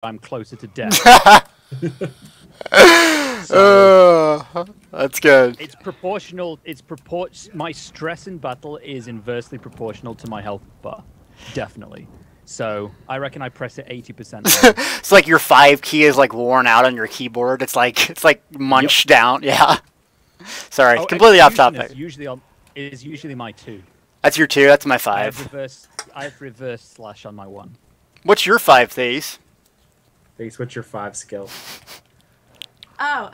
I'm closer to death. So, that's good. it's proportional. My stress in battle is inversely proportional to my health bar, definitely. So I reckon I press it 80%. It's like your 5 key is like worn out on your keyboard. It's like munched down. Yeah. Sorry, completely off topic. Is usually my 2. That's your 2. That's my I 5. have reverse slash on my 1. What's your 5, Thais? Thais, what's your 5 skill? What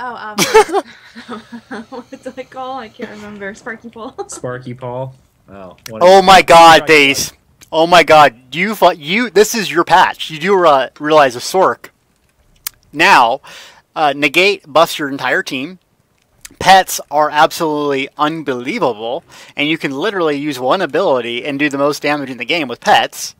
do I call? I can't remember. Sparky Paul. Sparky Paul. Oh. Oh my God, Thais. Oh my God. This is your patch. You do realize a Sork. Now, negate buffs your entire team. Pets are absolutely unbelievable, and you can literally use one ability and do the most damage in the game with pets.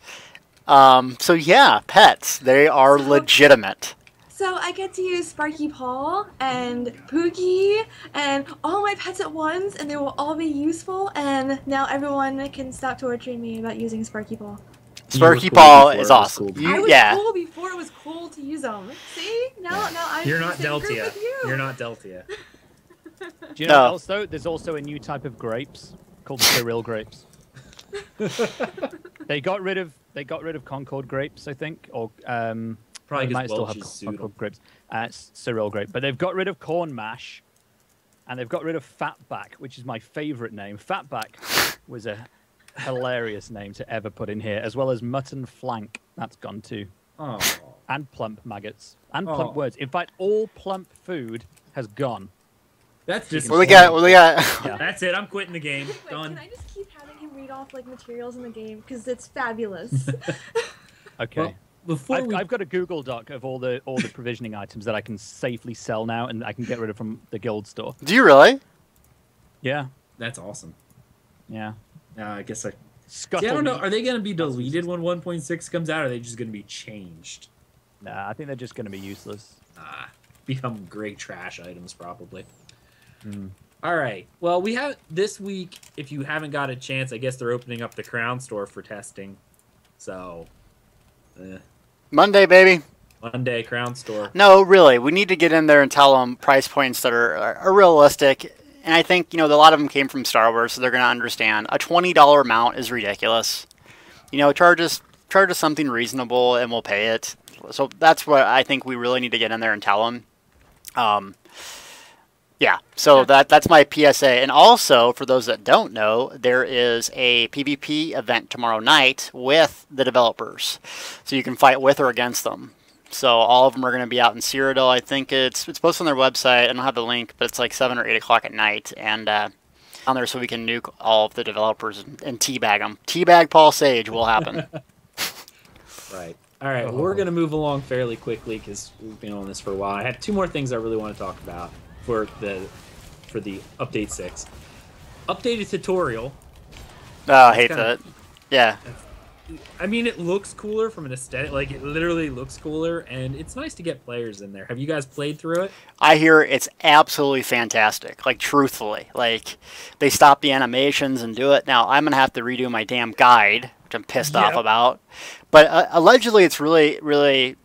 So yeah, pets. They are legitimate. So I get to use Sparky Paul and Pookie and all my pets at once, and they will all be useful, and now everyone can stop torturing me about using Sparky Paul. Sparky Paul is awesome. I was cool before it was cool to use them. See? Now I'm You're not Deltia. You're not Deltia. Do you know what else, though? There's also a new type of grapes called Tamriel grapes. They got rid of Concord grapes, I think, or probably might still have Concord grapes. It's cereal grape, but they've got rid of corn mash, and they've got rid of fatback, which is my favorite name. Fatback was a hilarious name to ever put in here, as well as mutton flank. That's gone too. Oh. And plump maggots and plump words. In fact, all plump food has gone. That's just. What we got? Yeah. That's it. I'm quitting the game. Wait, Done. can I just keep having him read off like materials in the game because it's fabulous? Okay. Well, I've got a Google Doc of all the provisioning items that I can safely sell now, and I can get rid of from the guild store. Do you really? Yeah. That's awesome. Yeah. I guess I don't know. Are they going to be deleted when 1.6 comes out, or are they just going to be changed? Nah, I think they're just going to be useless. Become great trash items, probably. Mm. All right. Well, we have this week. If you haven't got a chance, I guess they're opening up the Crown store for testing. So, Monday, baby. Monday, Crown store. No, really, we need to get in there and tell them price points that are realistic. And I think a lot of them came from Star Wars, so they're going to understand. A $20 amount is ridiculous. Charge us something reasonable, and we'll pay it. So that's what I think we really need to get in there and tell them. Yeah, so that's my PSA. And also, for those that don't know, there is a PvP event tomorrow night with the developers. So you can fight with or against them. So all of them are going to be out in Cyrodiil. I think it's posted on their website. I don't have the link, but it's like 7 or 8 o'clock at night. And on there so we can nuke all of the developers and teabag them. Teabag Paul Sage will happen. Right. All right, well, we're going to move along fairly quickly because we've been on this for a while. I have 2 more things I really want to talk about for the Update 6. Updated tutorial. Oh, I hate that. Yeah. I mean, it looks cooler from an aesthetic. Like, it literally looks cooler, and it's nice to get players in there. Have you guys played through it? I hear it's absolutely fantastic. Like, truthfully. Like, they stop the animations and do it. Now, I'm going to have to redo my damn guide, which I'm pissed off about. But allegedly, it's really, really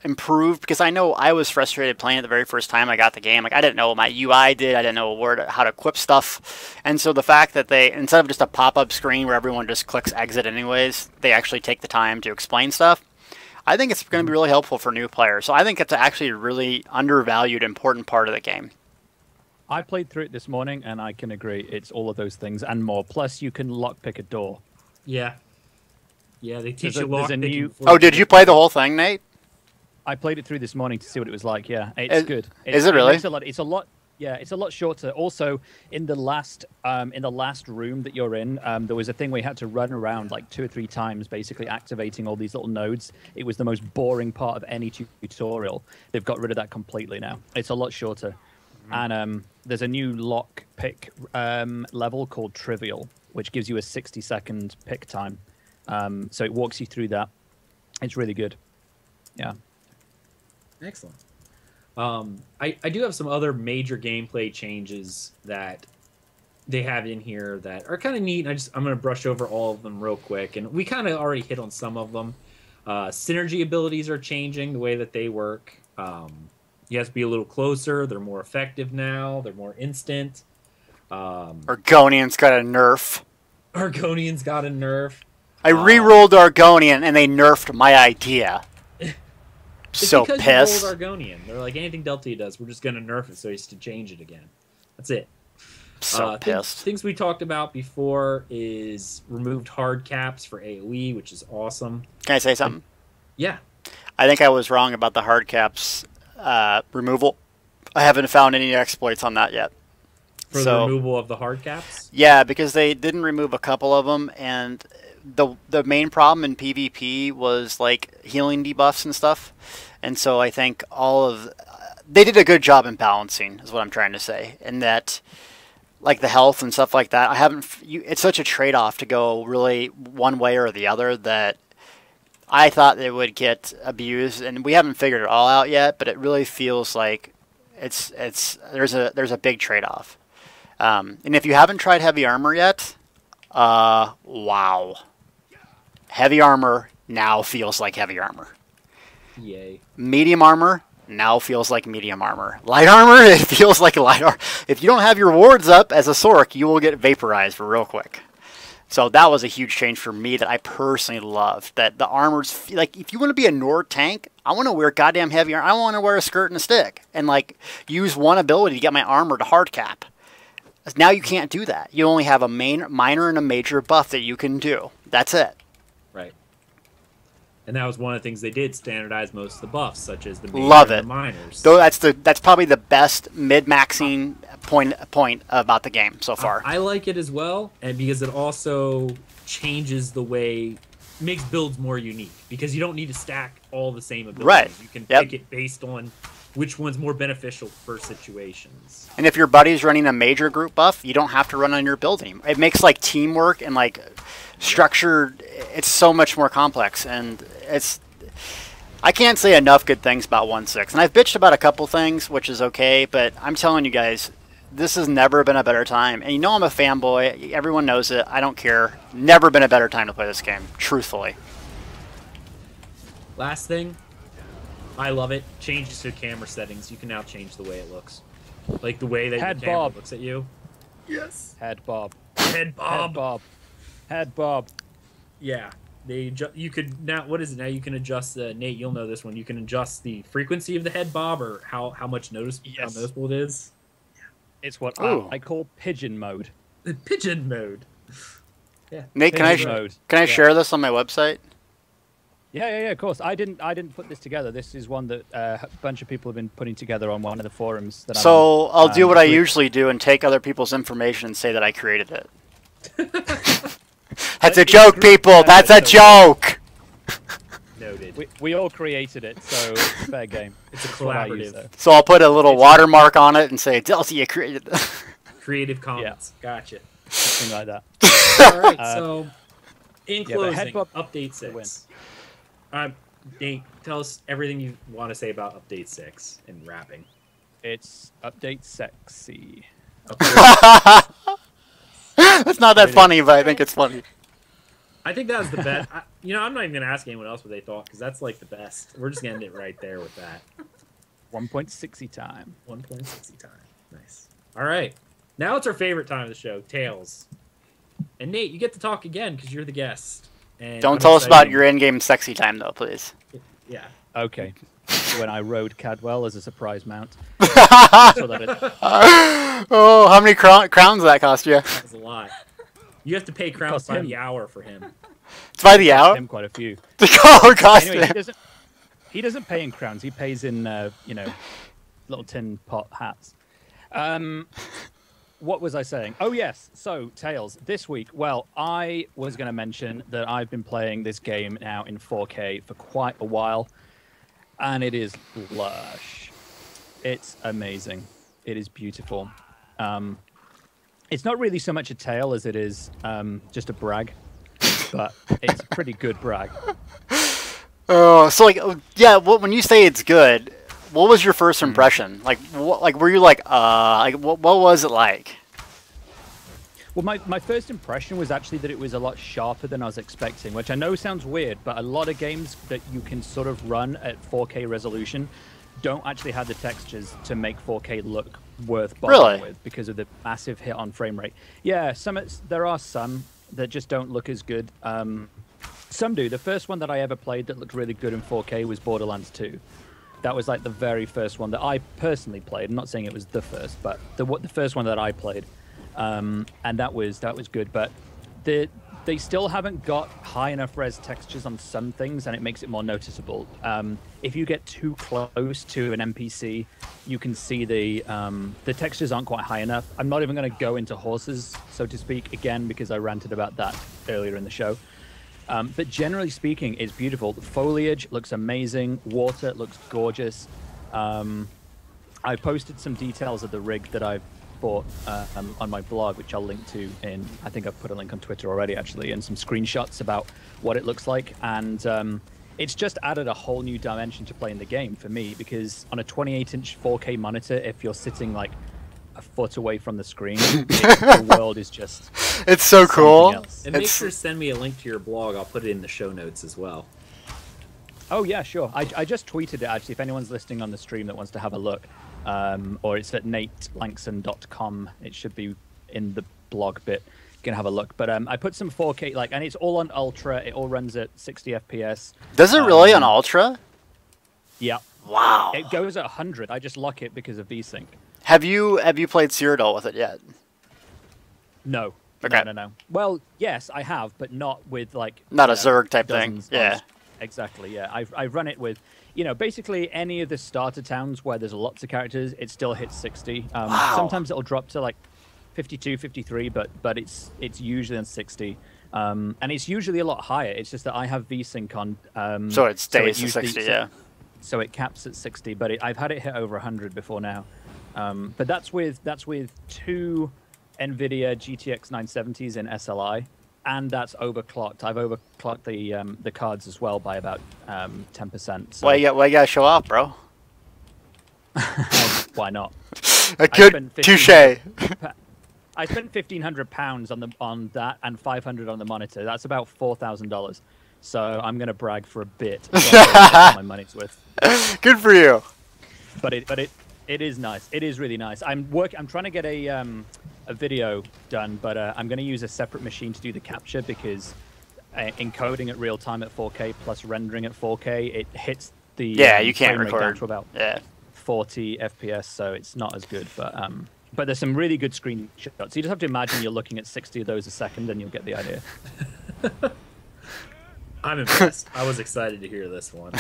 improved, because I know I was frustrated playing it the very first time I got the game. Like, I didn't know what my UI did. I didn't know how to equip stuff. And so the fact that they, instead of just a pop-up screen where everyone just clicks exit anyways, they actually take the time to explain stuff. I think it's going to be really helpful for new players. So I think it's actually a really undervalued, important part of the game. I played through it this morning, and I can agree. It's all of those things and more. Plus, you can lockpick a door. Yeah. Yeah, they teach you lockpicking. Oh, did you play the whole thing, Nate? I played it through this morning to see what it was like. Yeah, it's good. Is it really? It's a lot. Yeah, it's a lot shorter. Also, in the last room that you're in, there was a thing where you had to run around like 2 or 3 times, basically activating all these little nodes. It was the most boring part of any tutorial. They've got rid of that completely now. It's a lot shorter. And there's a new lock pick level called Trivial, which gives you a 60-second pick time. So it walks you through that. It's really good. Yeah. Excellent. I do have some other major gameplay changes that they have in here that are kind of neat. I'm going to brush over all of them real quick, and we kind of already hit on some of them. Synergy abilities are changing the way that they work. You have to be a little closer. They're more effective now. They're more instant. Argonian's got a nerf. Argonian's got a nerf. I re-rolled Argonian and they nerfed my idea. So because pissed. You rolled Argonian. They're like, anything Deltia does, we're just going to nerf it so he's to change it again. That's it. So pissed. Things we talked about before is removed hard caps for AoE, which is awesome. Can I say something? Yeah. I think I was wrong about the hard caps removal. I haven't found any exploits on that yet. For the removal of the hard caps? Yeah, because they didn't remove a couple of them, and the main problem in PvP was like healing debuffs and stuff. And so I think they did a good job in balancing, is what I'm trying to say, and that like the health and stuff like that. It's such a trade-off to go really one way or the other that I thought they would get abused, and we haven't figured it all out yet. But it really feels like there's a big trade-off. And if you haven't tried heavy armor yet, wow, heavy armor now feels like heavy armor. Yay. Medium armor now feels like medium armor. Light armor, it feels like light armor. If you don't have your wards up as a Sork, you will get vaporized real quick. So that was a huge change for me that I personally loved. That the armors, like, if you want to be a Nord tank, I want to wear goddamn heavy armor. I want to wear a skirt and a stick and like use one ability to get my armor to hard cap. Now you can't do that. You only have a minor and a major buff that you can do. That's it. Right. And that was one of the things they did, standardize most of the buffs, such as the major Love and it. the minors. Though that's probably the best mid-maxing point about the game so far. I like it as well, and because it also changes the way, makes builds more unique, because you don't need to stack all the same abilities. Right. You can pick it based on which one's more beneficial for situations. And if your buddy's running a major group buff, you don't have to run on your build anymore. It makes like teamwork and like structure, it's so much more complex, and I can't say enough good things about 1.6. And I've bitched about a couple things, which is okay, but I'm telling you guys, this has never been a better time. And you know I'm a fanboy. Everyone knows it. I don't care. Never been a better time to play this game, truthfully. Last thing, I love it. Changes to camera settings. You can now change the way it looks. Like the way that the camera looks at you. Yes. Head bob. Head bob. Head bob. Head bob. Yeah. You could now. What is it now? You can adjust the Nate. You'll know this one. You can adjust the frequency of the head bob or how much how noticeable it is. It's what I call pigeon mode. Pigeon mode. Yeah. Nate, can I share this on my website? Yeah, of course. I didn't put this together. This is one that a bunch of people have been putting together on one of the forums. I'll do what I usually do and take other people's information and say that I created it. That's a joke, people. That's a joke. Noted. We all created it, so it's fair game. It's a collaborative. So I'll put a little watermark on it and say, Deltia created it. Creative Commons. Yeah. Gotcha. Something like that. All right, so in closing, Update 6. Nate, tell us everything you want to say about Update 6 in wrapping. It's Update Sexy. That's not that funny, but I think it's funny. I think that was the best. I'm not even going to ask anyone else what they thought, because that's like the best. We're just getting it right there with that. 1.60 time. 1.60 time. Nice. All right. Now it's our favorite time of the show, Tales. And Nate, you get to talk again because you're the guest. And don't tell us about your in-game sexy time, though, please. Yeah. Okay. When I rode Cadwell as a surprise mount. Oh, how many crowns did that cost you? That was a lot. You have to pay crowns by the hour for him. It's by the hour? Him quite a few. Anyway, he doesn't pay in crowns. He pays in, little tin pot hats. What was I saying? Oh, yes. So, Tales, this week, well, I was going to mention that I've been playing this game now in 4K for quite a while, and it is lush. It's amazing. It is beautiful. It's not really so much a tale as it is just a brag, but it's a pretty good brag. Oh, so when you say it's good, what was your first impression? Were you what was it like? Well, my first impression was actually that it was a lot sharper than I was expecting, which I know sounds weird, but a lot of games that you can sort of run at 4K resolution don't actually have the textures to make 4K look worth bothering with because of the massive hit on frame rate. Yeah, there are some that just don't look as good. Some do. The first one that I ever played that looked really good in 4K was Borderlands 2. That was like the very first one that I personally played. I'm not saying it was the first, but the first one that I played. And that was good, but they still haven't got high enough res textures on some things, and it makes it more noticeable. If you get too close to an NPC, you can see the textures aren't quite high enough. I'm not even going to go into horses, so to speak, again, because I ranted about that earlier in the show. But generally speaking, it's beautiful. The foliage looks amazing. Water looks gorgeous. I posted some details of the rig that I've bought on my blog, which I'll link to in, I think I've put a link on Twitter already actually, and some screenshots about what it looks like. And it's just added a whole new dimension to playing the game for me, because on a 28-inch 4K monitor, if you're sitting like a foot away from the screen, the world is just it's so cool. And make sure to send me a link to your blog. I'll put it in the show notes as well. Oh yeah, sure. I just tweeted it actually, if anyone's listening on the stream that wants to have a look. Or it's at NateLanxon.com. It should be in the blog bit. You can have a look. But I put some 4K, and it's all on Ultra. It all runs at 60 FPS. Does it really on Ultra? Yeah. Wow. It goes at 100. I just lock it because of VSync. Have you played Cyrodiil with it yet? No. Okay. No. Well, yes, I have, but not with not a Zerg type thing. Yeah. Exactly. Yeah. I've run it with. Basically any of the starter towns where there's lots of characters, it still hits 60. Wow. Sometimes it'll drop to 52, 53, but it's usually on 60. And it's usually a lot higher. It's just that I have VSync on. So it stays at 60, yeah. So it caps at 60, but I've had it hit over 100 before now. But that's with two NVIDIA GTX 970s in SLI. And that's overclocked. I've overclocked the cards as well by about 10%. So. Why you gotta show off, bro? Why not? A good touche. I spent £1,500 on that and $500 on the monitor. That's about $4,000. So I'm gonna brag for a bit. My money's worth. Good for you. But it is nice. It is really nice. I'm trying to get a video done, but I'm going to use a separate machine to do the capture, because encoding at real time at 4K plus rendering at 4K, it hits the you can't frame rate record down to about 40 FPS, so it's not as good. But there's some really good screenshots. You just have to imagine you're looking at 60 of those a second, and you'll get the idea. I'm impressed. I was excited to hear this one.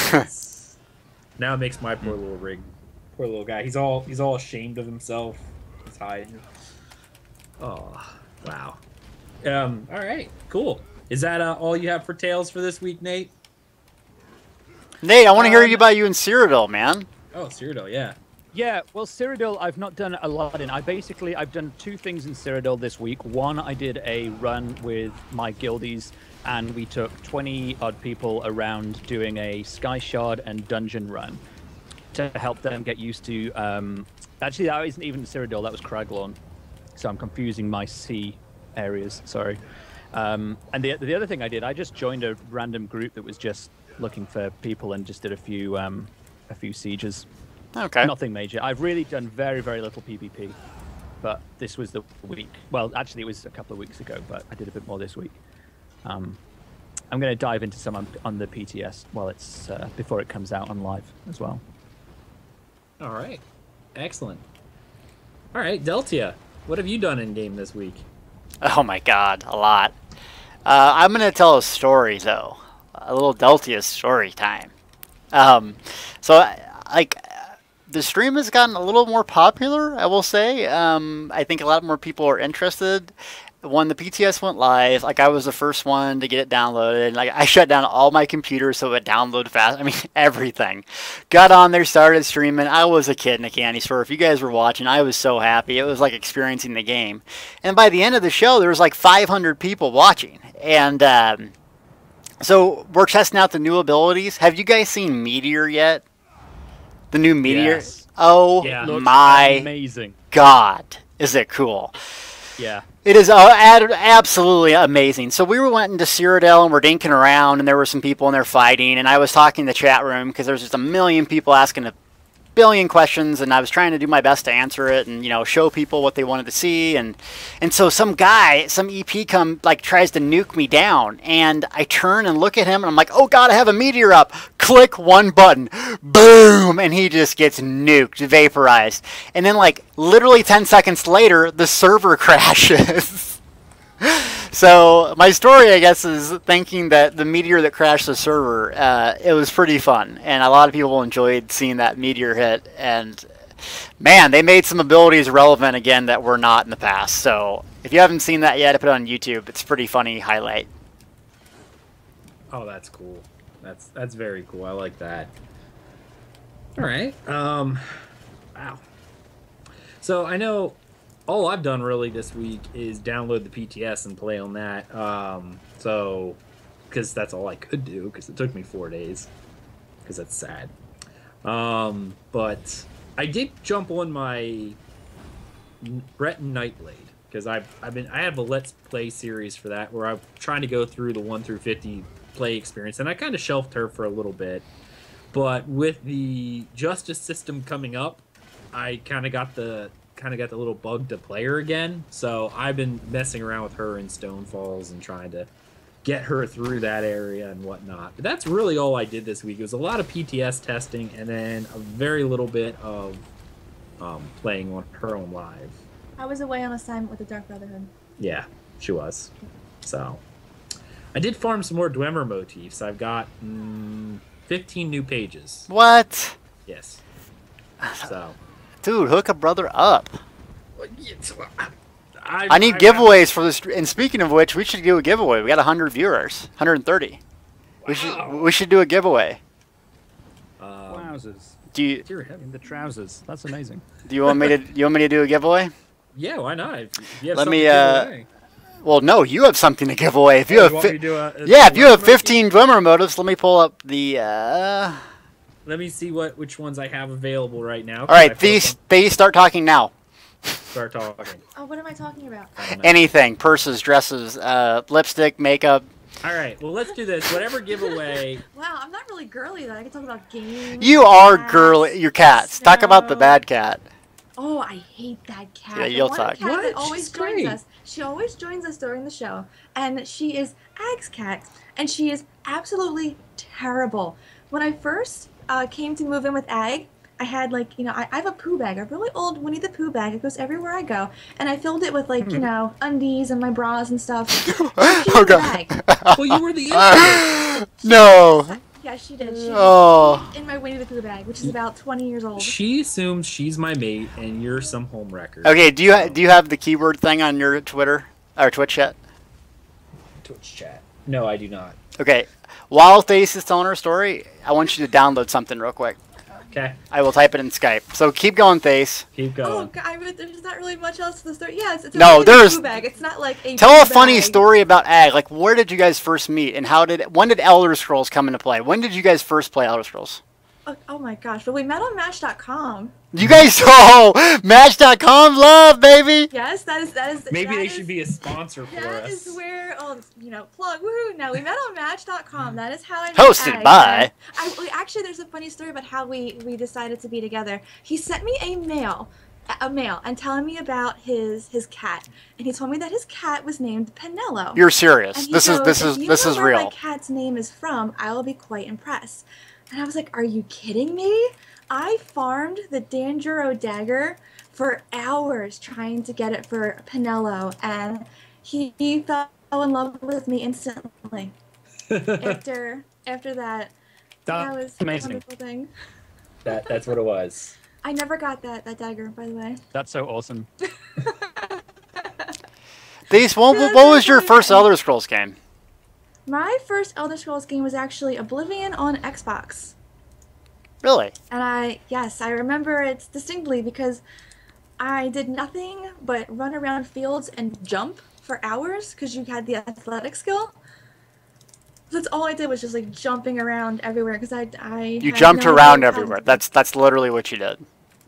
Now it makes my poor little rig, poor little guy. He's all ashamed of himself. He's hiding. Oh, wow. All right, cool. Is that all you have for Tales for this week, Nate? Nate, I want to hear you about you in Cyrodiil, man. Oh, Cyrodiil, yeah. Yeah, well, Cyrodiil, I've not done a lot in. I've done two things in Cyrodiil this week. One, I did a run with my guildies, and we took 20-odd people around doing a Sky Shard and dungeon run to help them get used to... actually, that isn't even Cyrodiil, that was Craglorn. So I'm confusing my C areas, sorry. And the other thing I did, I just joined a random group that was just looking for people and just did a few sieges. Okay. Nothing major. I've really done very, very little PvP, but this was the week. Well, actually, it was a couple of weeks ago, but I did a bit more this week. I'm going to dive into some on the PTS while it's before it comes out on live as well. All right. Excellent. All right, Deltia. What have you done in game this week? Oh my god, a lot. I'm going to tell a story, though. A little Deltia story time. The stream has gotten a little more popular, I will say. I think a lot more people are interested. When the PTS went live, I was the first one to get it downloaded. I shut down all my computers so it would download fast. I mean, everything. Got on there, started streaming. I was a kid in a candy store. If you guys were watching, I was so happy. It was like experiencing the game. And by the end of the show, there was 500 people watching. And so we're testing out the new abilities. Have you guys seen Meteor yet? The new Meteor? Yes. Oh yeah. my amazing. god. Is it cool? Yeah. It is absolutely amazing. So we went into Cyrodiil and we're dinking around, and there were some people in there fighting, and I was talking in the chat room because there's just a million people asking a billion questions, and I was trying to do my best to answer it and, you know, show people what they wanted to see. And so some guy, some EP tries to nuke me down, and I turn and look at him, and I'm like, oh God, I have a meteor up. Click one button. Boom! And he just gets nuked, vaporized. And then like literally 10 seconds later, the server crashes. So my story, I guess, is thinking that the meteor that crashed the server, it was pretty fun, and a lot of people enjoyed seeing that meteor hit. And man, they made some abilities relevant again that were not in the past. So if you haven't seen that yet, I put it on YouTube. It's a pretty funny highlight. Oh, that's cool. That's very cool. I like that. All right. Wow. So I know all I've done really this week is download the PTS and play on that. So, because that's all I could do, because it took me 4 days, because that's sad. But I did jump on my Rhett and Nightblade, because I have a Let's Play series for that, where I'm trying to go through the 1 through 50 play experience, and I kind of shelved her for a little bit. But with the justice system coming up, I kind of got the little bug to play her again. So I've been messing around with her in Stone Falls and trying to get her through that area and whatnot. But that's really all I did this week. It was a lot of PTS testing and then a very little bit of playing on her own live. I was away on assignment with the Dark Brotherhood. Yeah, she was. So I did farm some more Dwemer motifs. I've got 15 new pages. What? Yes. So, dude, hook a brother up. I need I giveaways for this. And speaking of which, we should do a giveaway. We got 100 viewers, 130. Wow. We should do a giveaway. Wowzers. Do you In the trousers. That's amazing. do you want me to do a giveaway? Yeah, why not? If you have Let something me, to give away. Well, no, you have something to give away. If you Oh, have want me to do a yeah, if you have Dwemer 15 Dwemer motives, let me pull up the. Let me see which ones I have available right now. All right, these start talking now. Start talking. Oh, what am I talking about? I don't know. Anything, purses, dresses, lipstick, makeup. All right, well, let's do this. Whatever giveaway. Wow, I'm not really girly though. I can talk about games. You are cats, girly. Your cats. Talk about the snow. bad cat. Oh, I hate that cat. Yeah, The you'll one talk. cat What? that always She's joins great. us. She always joins us during the show, and she is Ag's cat, and she is absolutely terrible. When I first came to move in with Ag, I had I have a poo bag, a really old Winnie the Pooh bag. It goes everywhere I go, and I filled it with undies and my bras and stuff. Oh god. Well, you were the intern. No. Yeah, she did. She Oh. in my Winnie the Pooh bag, which is about 20 years old. She assumes she's my mate, and you're some home wrecker. Okay. Do you have the keyword thing on your Twitter or Twitch chat? Twitch chat. No, I do not. Okay. While Thace is telling her story, I want you to download something real quick. Okay, I will type it in Skype. So keep going, Thace. keep Oh, going. God, there's not really much else to the story. Yeah, it's a No, Winnie the there's- Pooh bag. It's not like a Tell a Pooh funny bag. story about Ag. Like, where did you guys first meet, and when did Elder Scrolls come into play? When did you guys first play Elder Scrolls? Oh my gosh, but we met on Match.com. You guys, Match.com, love, baby. Yes, that is. Maybe that they is- should be a sponsor for That us. is where, plug, woohoo! No, we met on Match.com. That is how I met Hosted Ag. by- Actually, there's a funny story about how we decided to be together. He sent me a mail, and telling me about his cat, and he told me that his cat was named Penello. You're serious. And he This goes, is "If you this know is where real. my cat's name is from, I will be quite impressed." And I was like, "Are you kidding me?" I farmed the Danjuro dagger for hours trying to get it for Penello, and he fell in love with me instantly. After that, that was amazing. a wonderful thing. That's what it was. I never got that dagger, by the way. That's so awesome. These, what was your first Elder Scrolls game? My first Elder Scrolls game was actually Oblivion on Xbox. Really? And I remember it distinctly because I did nothing but run around fields and jump for hours because you had the athletic skill. That's all I did was just like jumping around everywhere because I You had jumped no around idea how to- everywhere. That's literally what you did.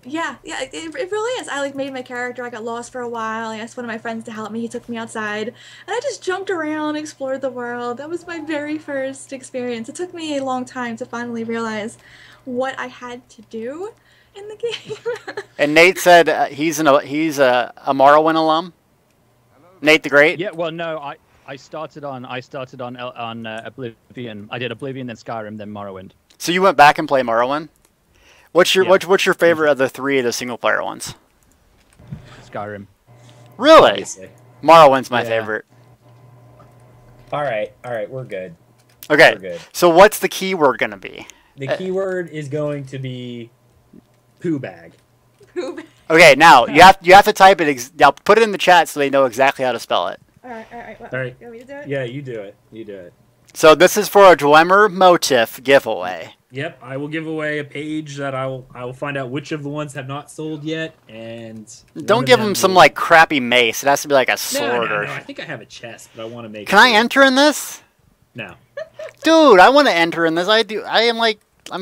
Yeah, it really is. I like made my character. I got lost for a while. I asked one of my friends to help me. He took me outside, and I just jumped around, explored the world. That was my very first experience. It took me a long time to finally realize what I had to do in the game. And Nate said he's a Morrowind alum. Nate the Great. Yeah, well, no, I started on Oblivion. I did Oblivion, then Skyrim, then Morrowind. So you went back and played Morrowind. What's your Yeah. what's your favorite of the three of the single player ones? Skyrim. Really? Obviously. Morrowind's my Yeah. favorite. All right, we're good. Okay. We're good. So what's the keyword gonna be? The keyword is going to be poo bag. Poop. Okay, now you have to type it. Now put it in the chat so they know exactly how to spell it. All right. All right. You want me to do it? Yeah, you do it. You do it. So this is for a Dwemer Motif giveaway. Yep, I will give away a page that I will find out which of the ones have not sold yet, and Don't give them some like crappy mace. It has to be like a sword no. or. I think I have a chest, but I want to make. Can I enter in this? No. Dude, I want to enter in this. I'm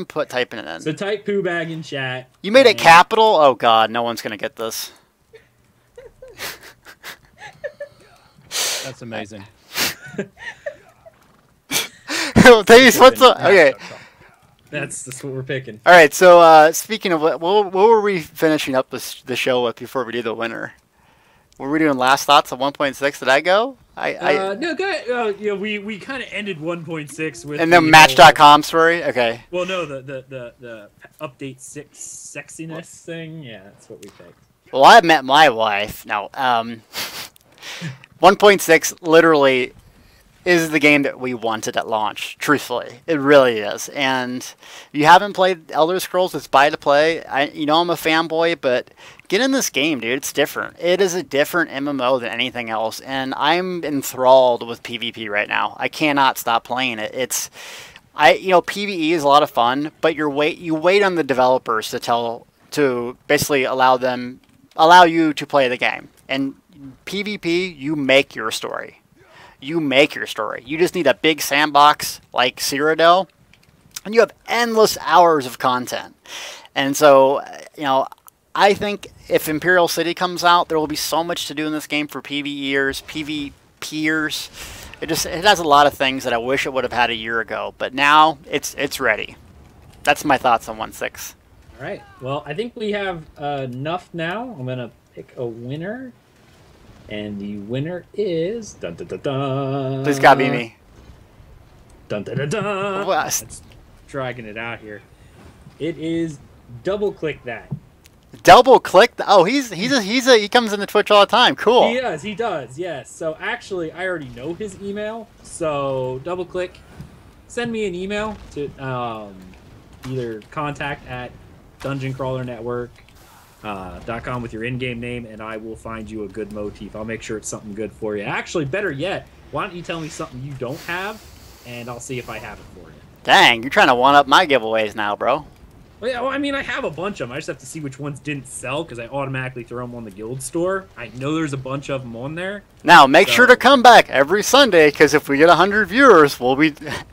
typing it in. So type poo bag in chat. You made it and- capital? Oh god, no one's gonna get this. That's amazing. Thais, what's up? Okay. That's what we're picking. All right. So speaking of what were we finishing up the show with before we do the winner? Were we doing last thoughts of 1.6? Did I go? No, go ahead. Yeah, we kind of ended 1.6 with And then Match.com story. Okay. Well, no, the update 6 sexiness thing. Yeah, that's what we picked. Well, I met my wife. No. 1.6 literally is the game that we wanted at launch. Truthfully, it really is. And if you haven't played Elder Scrolls, it's buy to play. I'm a fanboy, but get in this game, dude. It's different. It is a different MMO than anything else, and I'm enthralled with PvP right now. I cannot stop playing it. PvE is a lot of fun, but you wait on the developers to basically allow you to play the game. And PvP, you make your story. You make your story. You just need a big sandbox like Cyrodiil, and you have endless hours of content. And so, I think if Imperial City comes out, there will be so much to do in this game for PvEers, PvPers. It has a lot of things that I wish it would have had a year ago, but now it's ready. That's my thoughts on 1.6. All right. Well, I think we have enough now. I'm gonna pick a winner. And the winner is dun dun dun dun. Please God be me. Dun dun dun dun. Let's dragging it out here. It is double click that. Double click. Oh, he comes into Twitch all the time. Cool. He does. Yes. So actually, I already know his email. So double click. Send me an email to either contact at dungeoncrawlernetwork.com with your in-game name, and I will find you a good motif. I'll make sure it's something good for you. Actually, better yet, why don't you tell me something you don't have, and I'll see if I have it for you. Dang, you're trying to one up my giveaways now, bro. Well, yeah, I mean, I have a bunch of them. I just have to see which ones didn't sell because I automatically throw them on the guild store. I know there's a bunch of them on there. Now, make sure to come back every Sunday, because if we get 100 viewers,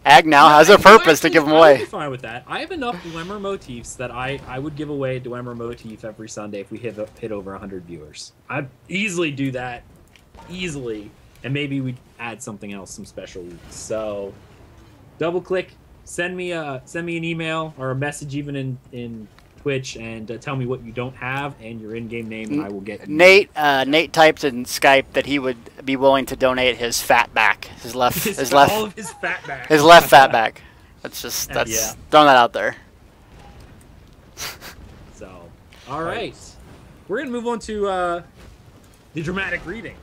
Ag now has a purpose to give them away. I'd be fine with that. I have enough Dwemer motifs that I would give away a Dwemer motif every Sunday if we hit over 100 viewers. I'd easily do that. Easily. And maybe we'd add something else, some special weeks. So, double click. Send me an email or a message even in Twitch and tell me what you don't have and your in-game name, and I will get you. Nate typed in Skype that he would be willing to donate his fat back, his left all of his fat back. his left fat back. That's Yeah. throwing that out there. So, all right, we're gonna move on to the dramatic reading.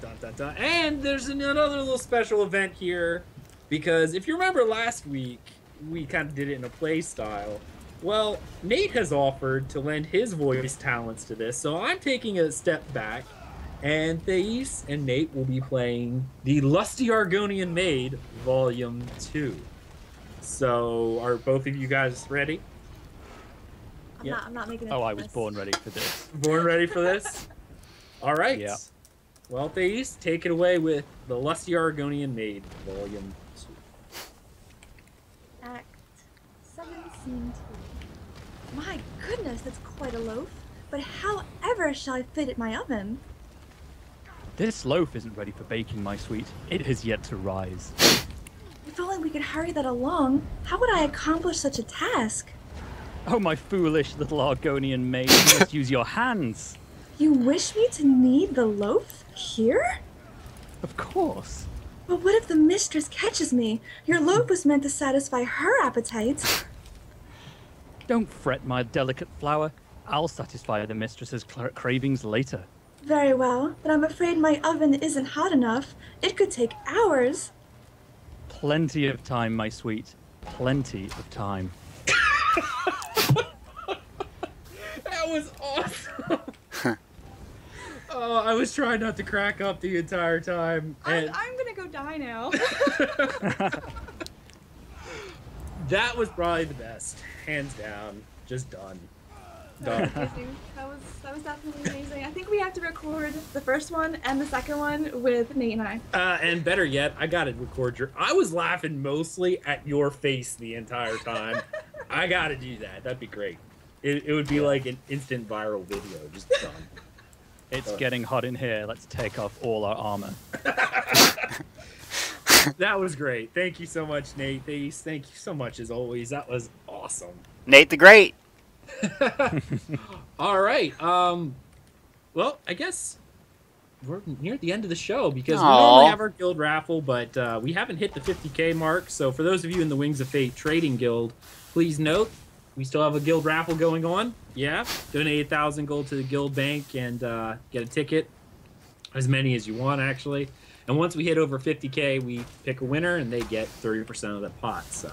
Dun, dun, dun. And there's another little special event here. Because if you remember last week, we kind of did it in a play style. Well, Nate has offered to lend his voice talents to this, so I'm taking a step back, and Thais and Nate will be playing The Lusty Argonian Maid, Volume 2. So, are both of you guys ready? I'm not making it. Oh, I was born ready for this. Born ready for this? All right. Yeah. Well, Thais, take it away with The Lusty Argonian Maid, Volume 2. Act 7, Scene 2. My goodness, that's quite a loaf. But however shall I fit it in my oven? This loaf isn't ready for baking, my sweet. It has yet to rise. If only we could hurry that along, how would I accomplish such a task? Oh, my foolish little Argonian maid, you must use your hands. You wish me to knead the loaf here? Of course. But what if the mistress catches me? Your loaf was meant to satisfy her appetite. Don't fret, my delicate flower. I'll satisfy the mistress's cravings later. Very well, but I'm afraid my oven isn't hot enough. It could take hours. Plenty of time, my sweet. Plenty of time. That was awesome. Oh, I was trying not to crack up the entire time. And I'm gonna go die now. that was probably the best. Hands down. Just done. Done. Amazing. That was definitely amazing. I think we have to record the first one and the second one with Nate and I. And better yet, I gotta record your... I was laughing mostly at your face the entire time. I gotta do that. That'd be great. It would be like an instant viral video. Just done. It's getting hot in here. Let's take off all our armor. That was great. Thank you so much, Nate. Thank you so much, as always. That was awesome. Nate the Great. All right. Well, I guess we're near the end of the show because we normally have our guild raffle, but we haven't hit the 50K mark. So for those of you in the Wings of Fate Trading Guild, please note we still have a guild raffle going on. Yeah, donate 1,000 gold to the guild bank and get a ticket, as many as you want actually. And once we hit over 50K, we pick a winner and they get 30% of the pot. So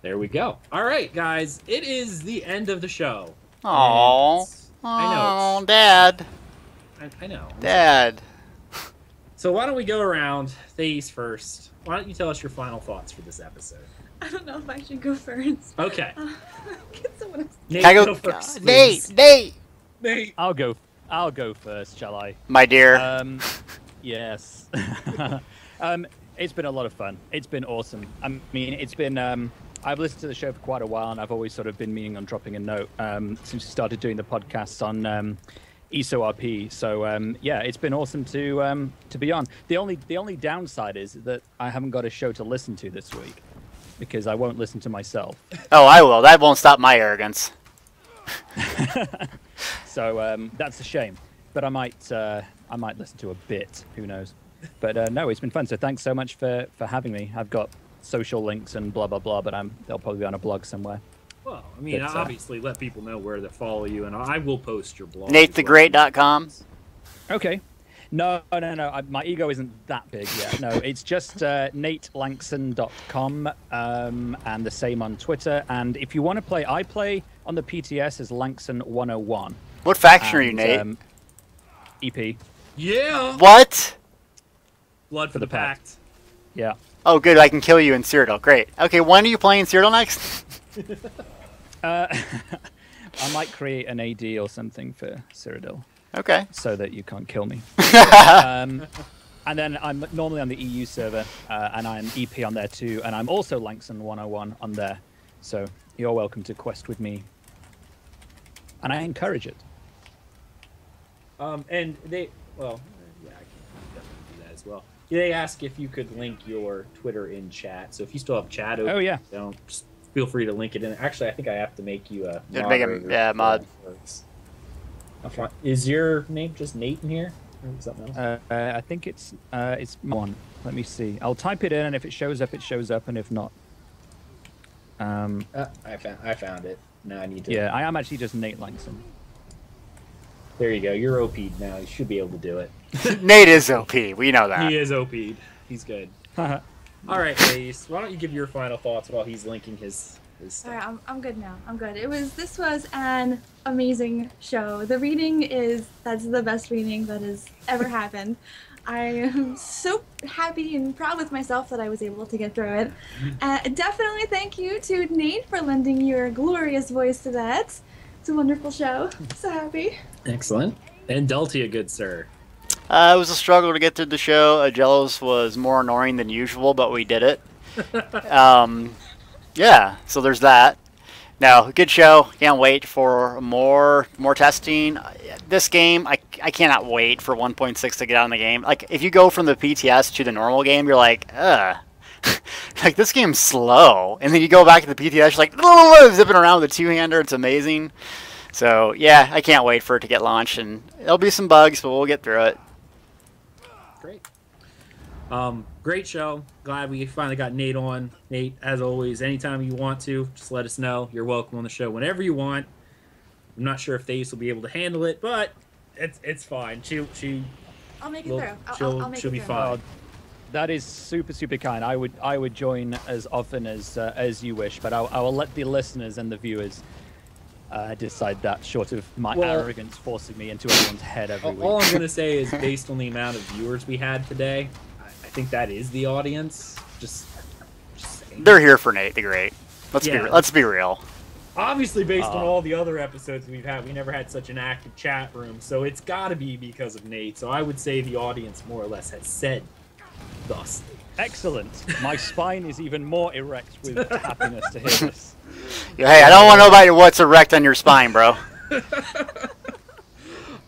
there we go. All right, guys, it is the end of the show. Aww. I know. Dad. I know. Dad. So why don't we go around, Thais first. Why don't you tell us your final thoughts for this episode? I don't know if I should go first. Okay. Get someone else. Nate, Can I go first, Nate, please. Nate. Nate. I'll go first, shall I? My dear. Yes. It's been a lot of fun. It's been awesome. I mean, it's been. I've listened to the show for quite a while, and I've always sort of been meaning on dropping a note since we started doing the podcasts on ESORP. So yeah, it's been awesome to be on. The only downside is that I haven't got a show to listen to this week because I won't listen to myself. Oh, I will. That won't stop my arrogance. So that's a shame. But I might listen to a bit. Who knows? But no, it's been fun. So thanks so much for having me. I've got social links and blah blah blah, but they'll probably be on a blog somewhere. Well, I mean, But, obviously, let people know where to follow you, and I will post your blog. NateTheGreat.com. Okay. No. My ego isn't that big yet. No, it's just NateLanxon.com, and the same on Twitter. And if you want to play, I play on the PTS as Lanxon101. What faction are you, Nate? EP. Yeah. What? Blood for the Pact. Yeah. Oh, good. I can kill you in Cyrodiil. Great. Okay, when are you playing Cyrodiil next? I might create an AD or something for Cyrodiil. Okay. So that you can't kill me. And then I'm normally on the EU server, and I'm EP on there too, and I'm also Lanxon101 on there. So you're welcome to quest with me. And I encourage it. And they, well, yeah, I can definitely do that as well. They ask if you could link your Twitter in chat. So if you still have chat open, Oh, yeah. just feel free to link it in. Actually, I think I have to make you a Just make him- moderator yeah, mod. before it works. Is your name just Nate in here? Or something else? I think it's one. Let me see. I'll type it in, and if it shows up, it shows up, and if not, I found it. Now I need to. yeah, I am actually just Nate Lanxon. There you go. You're OP'd now. You should be able to do it. Nate is OP. We know that. He is OP'd. He's good. All right, Ace. Why don't you give your final thoughts while he's linking his stuff? All right, I'm good now. I'm good. This was an amazing show. The reading that's the best reading that has ever happened. I am so happy and proud with myself that I was able to get through it. Definitely thank you to Nate for lending your glorious voice to that. It's a wonderful show. So happy. Excellent. And Deltia, good sir. It was a struggle to get through the show. Aggelos was more annoying than usual, but we did it. Yeah, so there's that. No, good show. Can't wait for more testing. This game, I cannot wait for 1.6 to get out in the game. Like, if you go from the PTS to the normal game, you're like, ugh. Like, this game's slow. And then you go back to the PTS, you're like, zipping around with a two-hander. It's amazing. So, yeah, I can't wait for it to get launched. And there'll be some bugs, but we'll get through it. Great. Great show. Glad we finally got Nate on. Nate, as always, anytime you want to, just let us know. You're welcome on the show whenever you want. I'm not sure if Thaís will be able to handle it, but it's fine. I'll make it through. I'll make she'll it be through. fine. That is super kind. I would join as often as you wish, but I will let the listeners and the viewers decide that, short of my arrogance forcing me into everyone's head every week. All I'm going to say is, based on the amount of viewers we had today, I think that is the audience. Just saying. They're here for Nate the Great. Let's be real. Obviously, based on all the other episodes we've had, we never had such an active chat room, so it's got to be because of Nate. So I would say the audience more or less has said thus. Excellent. My spine is even more erect with happiness to hear this. Hey, I don't want to know about what's erect on your spine, bro.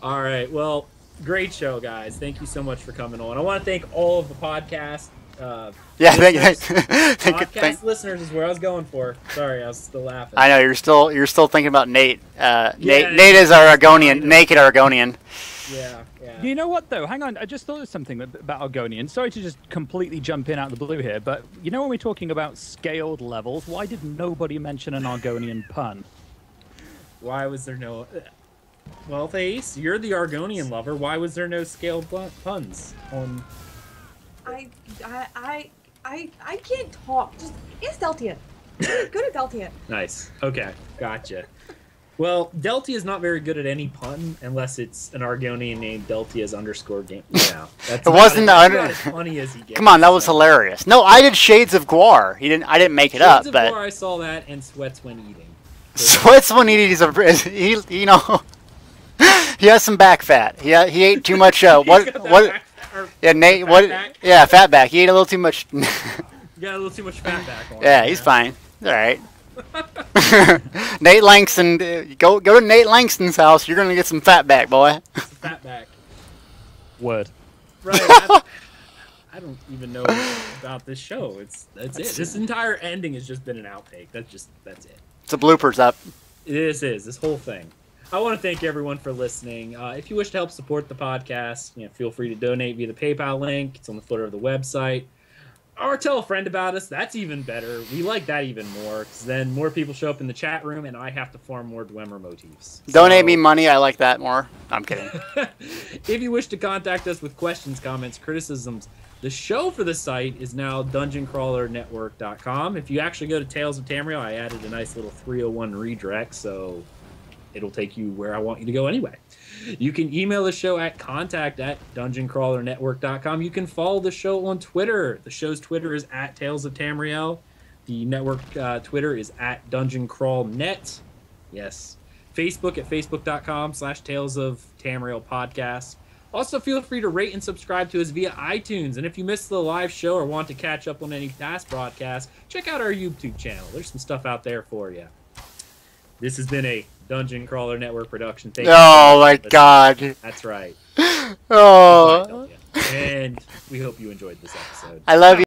All right. Well, great show, guys. Thank you so much for coming on. I want to thank all of the podcast. Podcast listeners is where I was going for. Sorry, I was still laughing. I know you're still thinking about Nate. Nate is our Argonian, naked Argonian. Yeah. You know what, though? Hang on. I just thought of something about Argonian. Sorry to just completely jump in out of the blue here, but you know when we're talking about scaled levels, why did nobody mention an Argonian pun? Why was there no... Well, Thaís, you're the Argonian lover. Why was there no scaled puns on... I can't talk. Just ask Deltia. Go to Deltia. Nice. Okay, gotcha. Well, Deltia is not very good at any pun unless it's an Argonian named Deltia's _ game. Yeah, that's it wasn't as funny as he gets. Come on, that was hilarious. No, I did Shades of Guar. I didn't make it up, Shades of but Guar, I saw that, and Sweats When Eating. Sweats When Eating he he has some back fat. He ate too much. What? Yeah, Nate. What? Back? Yeah, fat back. He ate a little too much. You got a little too much fat back on. Yeah, he's fine. All right. Nate Lanxon, go to Nate Lanxon's house. You're gonna get some fat back, boy. Some fat back. Word. Right. I don't even know about this show. That's it. This entire ending has just been an outtake. That's it. It's a bloopers up. This whole thing. I want to thank everyone for listening. If you wish to help support the podcast, feel free to donate via the PayPal link. It's on the footer of the website. Or tell a friend about us. That's even better. We like that even more, because then more people show up in the chat room, and I have to farm more Dwemer motifs. Donate me money. I like that more. I'm kidding. If you wish to contact us with questions, comments, criticisms, the show for the site is now dungeoncrawlernetwork.com. If you actually go to Tales of Tamriel, I added a nice little 301 redirect, so it'll take you where I want you to go anyway. You can email the show at contact@dungeoncrawlernetwork.com. You can follow the show on Twitter. The show's Twitter is @Tales of Tamriel. The network Twitter is @DungeonCrawlNet. Yes. Facebook at facebook.com/Tales of Tamriel podcast. Also, feel free to rate and subscribe to us via iTunes. And if you missed the live show or want to catch up on any past broadcasts, check out our YouTube channel. There's some stuff out there for you. This has been a Dungeon Crawler Network production. Oh my God. That's right. Oh. And we hope you enjoyed this episode. I love you.